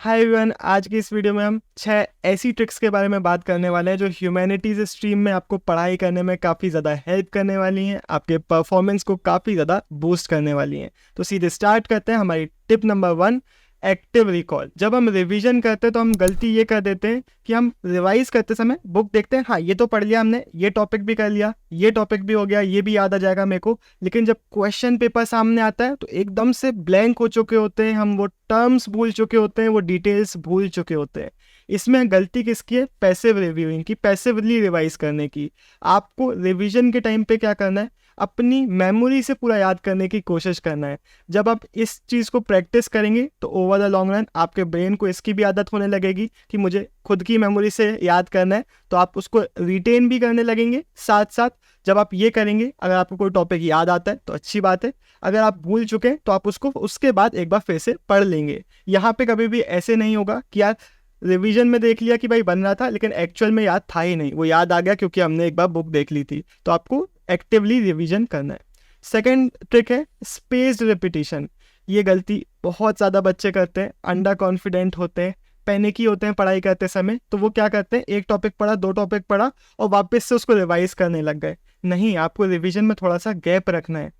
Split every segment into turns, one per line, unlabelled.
Hi everyone, आज की इस वीडियो में हम 6 ऐसी ट्रिक्स के बारे में बात करने वाले हैं जो ह्यूमैनिटीज़ स्ट्रीम में आपको पढ़ाई करने में काफ़ी ज़्यादा हेल्प करने वाली हैं, आपके परफॉर्मेंस को काफ़ी ज़्यादा बूस्ट करने वाली हैं। तो सीधे स्टार्ट करते हैं। हमारी टिप नंबर 1, एक्टिव रिकॉल। जब हम रिवीजन करते हैं तो हम गलती ये कर देते हैं कि हम रिवाइज करते समय बुक देखते हैं, हाँ ये तो पढ़ लिया हमने, ये टॉपिक भी कर लिया, ये टॉपिक भी हो गया, ये भी याद आ जाएगा मेरे को। लेकिन जब क्वेश्चन पेपर सामने आता है तो एकदम से ब्लैंक हो चुके होते हैं, हम वो टर्म्स भूल चुके होते हैं, वो डिटेल्स भूल चुके होते हैं। इसमें गलती किसकी है? पैसिव रिव्यूइंग की, पैसिवली रिवाइज करने की। आपको रिवीजन के टाइम पे क्या करना है? अपनी मेमोरी से पूरा याद करने की कोशिश करना है। जब आप इस चीज़ को प्रैक्टिस करेंगे तो ओवर द लॉन्ग रन आपके ब्रेन को इसकी भी आदत होने लगेगी कि मुझे खुद की मेमोरी से याद करना है, तो आप उसको रिटेन भी करने लगेंगे। साथ साथ जब आप ये करेंगे, अगर आपको कोई टॉपिक याद आता है तो अच्छी बात है, अगर आप भूल चुके हैं तो आप उसको उसके बाद एक बार फिर से पढ़ लेंगे। यहाँ पे कभी भी ऐसे नहीं होगा कि यार रिवीजन में देख लिया कि भाई बन रहा था लेकिन एक्चुअल में याद था ही नहीं, वो याद आ गया क्योंकि हमने एक बार बुक देख ली थी। तो आपको एक्टिवली रिवीजन करना है। सेकेंड ट्रिक है स्पेस्ड रिपीटिशन। ये गलती बहुत ज़्यादा बच्चे करते हैं, अंडर कॉन्फिडेंट होते हैं, पैनिकी होते हैं पढ़ाई करते समय। तो वो क्या करते हैं, एक टॉपिक पढ़ा, 2 टॉपिक पढ़ा और वापस से उसको रिवाइज करने लग गए। नहीं, आपको रिवीजन में थोड़ा सा गैप रखना है।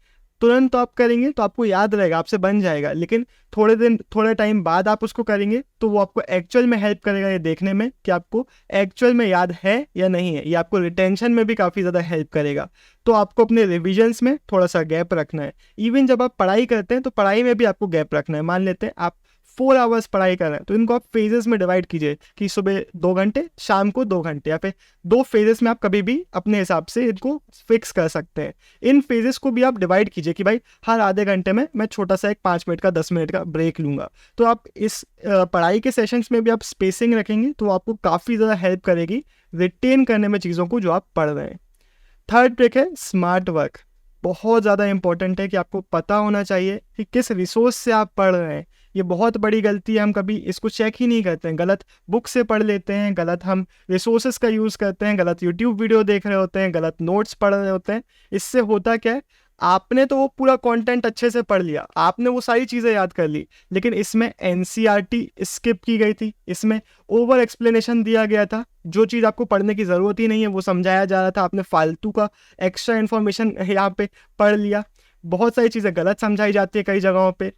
तुरंत तो आप करेंगे तो आपको याद रहेगा, आपसे बन जाएगा, लेकिन थोड़े टाइम बाद आप उसको करेंगे तो वो आपको एक्चुअल में हेल्प करेगा ये देखने में कि आपको एक्चुअल में याद है या नहीं है। ये आपको रिटेंशन में भी काफ़ी ज़्यादा हेल्प करेगा। तो आपको अपने रिविजन्स में थोड़ा सा गैप रखना है। इवन जब आप पढ़ाई करते हैं तो पढ़ाई में भी आपको गैप रखना है। मान लेते हैं आप 4 आवर्स पढ़ाई कर रहे हैं तो इनको आप फेजेस में डिवाइड कीजिए कि सुबह 2 घंटे, शाम को 2 घंटे, या फिर 2 फेजेस में आप कभी भी अपने हिसाब से इनको फिक्स कर सकते हैं। इन फेजेस को भी आप डिवाइड कीजिए कि भाई हर आधे घंटे में मैं छोटा सा एक 5 मिनट का 10 मिनट का ब्रेक लूँगा। तो आप इस पढ़ाई के सेशंस में भी आप स्पेसिंग रखेंगे तो आपको काफ़ी ज़्यादा हेल्प करेगी रिटेन करने में चीज़ों को जो आप पढ़ रहे हैं। थर्ड ट्रिक है स्मार्ट वर्क। बहुत ज़्यादा इंपॉर्टेंट है कि आपको पता होना चाहिए कि किस रिसोर्स से आप पढ़ रहे हैं। ये बहुत बड़ी गलती है, हम कभी इसको चेक ही नहीं करते हैं, गलत बुक से पढ़ लेते हैं, गलत हम रिसोर्सेज का यूज़ करते हैं, गलत यूट्यूब वीडियो देख रहे होते हैं, गलत नोट्स पढ़ रहे होते हैं। इससे होता क्या है, आपने तो वो पूरा कंटेंट अच्छे से पढ़ लिया, आपने वो सारी चीज़ें याद कर ली, लेकिन इसमें एनसीईआरटी स्किप की गई थी, इसमें ओवर एक्सप्लेनेशन दिया गया था, जो चीज़ आपको पढ़ने की ज़रूरत ही नहीं है वो समझाया जा रहा था, आपने फालतू का एक्स्ट्रा इन्फॉर्मेशन यहाँ पे पढ़ लिया। बहुत सारी चीज़ें गलत समझाई जाती है कई जगहों पे।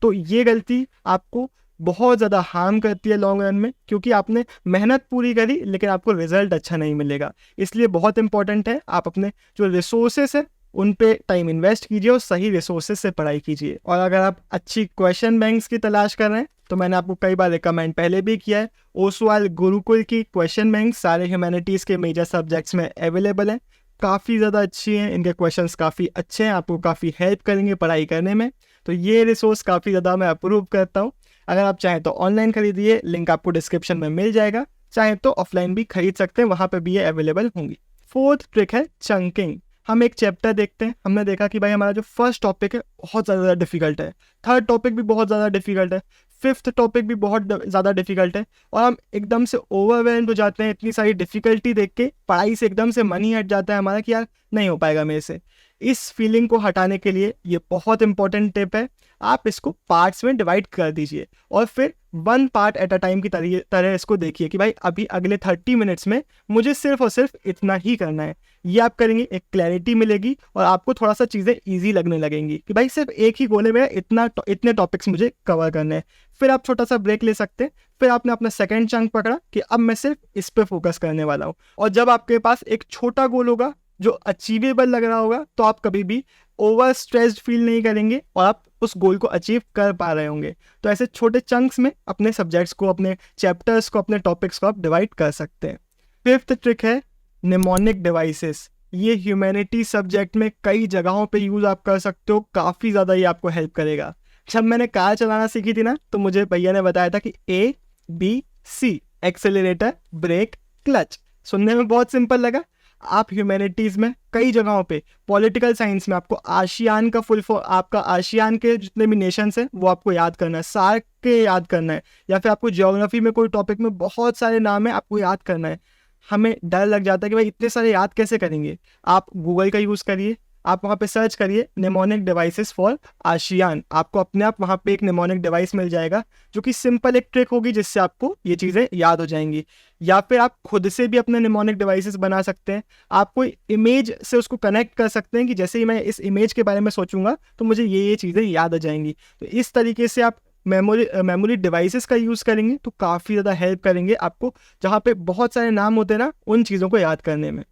तो ये गलती आपको बहुत ज़्यादा हार्म करती है लॉन्ग रन में, क्योंकि आपने मेहनत पूरी करी लेकिन आपको रिजल्ट अच्छा नहीं मिलेगा। इसलिए बहुत इंपॉर्टेंट है आप अपने जो रिसोर्सेस है उन पे टाइम इन्वेस्ट कीजिए और सही रिसोर्सेज से पढ़ाई कीजिए। और अगर आप अच्छी क्वेश्चन बैंक्स की तलाश कर रहे हैं तो मैंने आपको कई बार रिकमेंड पहले भी किया है, ओसवाल गुरुकुल की क्वेश्चन बैंक सारे ह्यूमैनिटीज़ के मेजर सब्जेक्ट्स में अवेलेबल है। काफ़ी ज़्यादा अच्छी हैं, इनके क्वेश्चंस काफ़ी अच्छे हैं, आपको काफ़ी हेल्प करेंगे पढ़ाई करने में। तो ये रिसोर्स काफ़ी ज़्यादा मैं अप्रूव करता हूँ। अगर आप चाहें तो ऑनलाइन खरीदिए, लिंक आपको डिस्क्रिप्शन में मिल जाएगा, चाहें तो ऑफलाइन भी खरीद सकते हैं, वहाँ पर भी ये अवेलेबल होंगी। फोर्थ ट्रिक है चंकिंग। हम एक चैप्टर देखते हैं, हमने देखा कि भाई हमारा जो फर्स्ट टॉपिक है बहुत ज़्यादा डिफिकल्ट है, थर्ड टॉपिक भी बहुत ज़्यादा डिफिकल्ट है, फिफ्थ टॉपिक भी बहुत ज़्यादा डिफिकल्ट है, और हम एकदम से ओवरवेल्म्ड हो जाते हैं इतनी सारी डिफिकल्टी देख के, पढ़ाई से एकदम से मन ही हट जाता है हमारा कि यार नहीं हो पाएगा मेरे से। इस फीलिंग को हटाने के लिए ये बहुत इंपॉर्टेंट टिप है, आप इसको पार्ट्स में डिवाइड कर दीजिए और फिर 1 पार्ट एट अ टाइम की तरह इसको देखिए कि भाई अभी अगले 30 मिनट्स में मुझे सिर्फ और सिर्फ इतना ही करना है। ये आप करेंगे, एक क्लैरिटी मिलेगी और आपको थोड़ा सा चीज़ें ईजी लगने लगेंगी कि भाई सिर्फ एक ही गोले में इतने टॉपिक्स मुझे कवर करने हैं। फिर आप छोटा सा ब्रेक ले सकते हैं, फिर आपने अपना सेकेंड चंक पकड़ा कि अब मैं सिर्फ इस पर फोकस करने वाला हूँ। और जब आपके पास एक छोटा गोल होगा जो अचीवेबल लग रहा होगा तो आप कभी भी ओवर स्ट्रेस्ड फील नहीं करेंगे और आप उस गोल को अचीव कर पा रहे होंगे। तो ऐसे छोटे चंक्स में अपने सब्जेक्ट्स को, अपने चैप्टर्स को, अपने टॉपिक्स को आप डिवाइड कर सकते हैं। फिफ्थ ट्रिक है निमोनिक डिवाइसेस। ये ह्यूमैनिटी सब्जेक्ट में कई जगहों पे यूज़ आप कर सकते हो, काफ़ी ज़्यादा ये आपको हेल्प करेगा। जब मैंने कार चलाना सीखी थी ना तो मुझे भैया ने बताया था कि ABC, एक्सेलरेटर, ब्रेक, क्लच। सुनने में बहुत सिंपल लगा। आप ह्यूमैनिटीज़ में कई जगहों पे, पॉलिटिकल साइंस में आपको आशियान का फुल फॉर्म, आपका आशियान के जितने भी नेशंस हैं वो आपको याद करना है, सार्क के याद करना है, या फिर आपको ज्योग्राफी में कोई टॉपिक में बहुत सारे नाम है आपको याद करना है। हमें डर लग जाता है कि भाई इतने सारे याद कैसे करेंगे। आप गूगल का यूज़ करिए, आप वहाँ पे सर्च करिए निमोनिक डिवाइसेस फॉर आशियान, आपको अपने आप वहाँ पे एक निमोनिक डिवाइस मिल जाएगा जो कि सिंपल एक ट्रिक होगी जिससे आपको ये चीज़ें याद हो जाएंगी। या फिर आप खुद से भी अपने निमोनिक डिवाइसेस बना सकते हैं। आप कोई इमेज से उसको कनेक्ट कर सकते हैं कि जैसे ही मैं इस इमेज के बारे में सोचूंगा तो मुझे ये चीज़ें याद आ जाएंगी। तो इस तरीके से आप मेमोरी डिवाइसेस का यूज़ करेंगे तो काफ़ी ज़्यादा हेल्प करेंगे आपको, जहाँ पे बहुत सारे नाम होते हैं ना उन चीज़ों को याद करने में।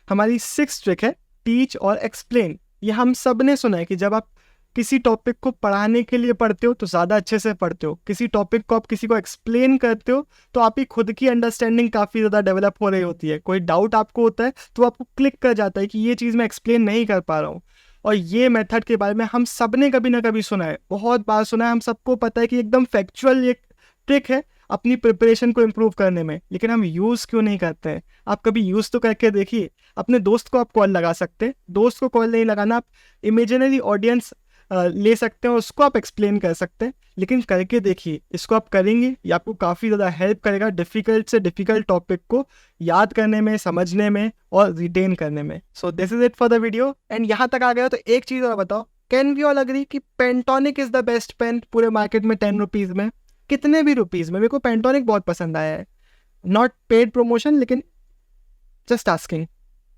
हमारी 6th ट्रिक है टीच और एक्सप्लेन। ये हम सब ने सुना है कि जब आप किसी टॉपिक को पढ़ाने के लिए पढ़ते हो तो ज़्यादा अच्छे से पढ़ते हो, किसी टॉपिक को आप किसी को एक्सप्लेन करते हो तो आपकी खुद की अंडरस्टैंडिंग काफ़ी ज़्यादा डेवलप हो रही होती है। कोई डाउट आपको होता है तो आपको क्लिक कर जाता है कि ये चीज़ मैं एक्सप्लेन नहीं कर पा रहा हूँ। और ये मेथड के बारे में हम सब ने कभी ना कभी सुना है, बहुत बार सुना है, हम सबको पता है कि एकदम फैक्चुअल एक ट्रिक है अपनी प्रिपरेशन को इम्प्रूव करने में, लेकिन हम यूज़ क्यों नहीं करते हैं? आप कभी यूज़ तो करके देखिए। अपने दोस्त को आप कॉल लगा सकते हैं, दोस्त को कॉल नहीं लगाना, आप इमेजिनरी ऑडियंस ले सकते हैं, उसको आप एक्सप्लेन कर सकते हैं, लेकिन करके देखिए। इसको आप करेंगे ये आपको काफ़ी ज़्यादा हेल्प करेगा डिफ़िकल्ट से डिफ़िकल्ट टॉपिक को याद करने में, समझने में और रिटेन करने में। So this is it for the video. And यहाँ तक आ गया तो एक चीज़ और बताओ, कैन वी ऑल अग्री कि Pentonic is the best pen पूरे मार्केट में 10 रुपीज़ में? कितने भी रुपीज़ में? मेरे को पेंटोनिक बहुत पसंद आया है, नॉट पेड प्रमोशन, लेकिन जस्ट आस्किंग।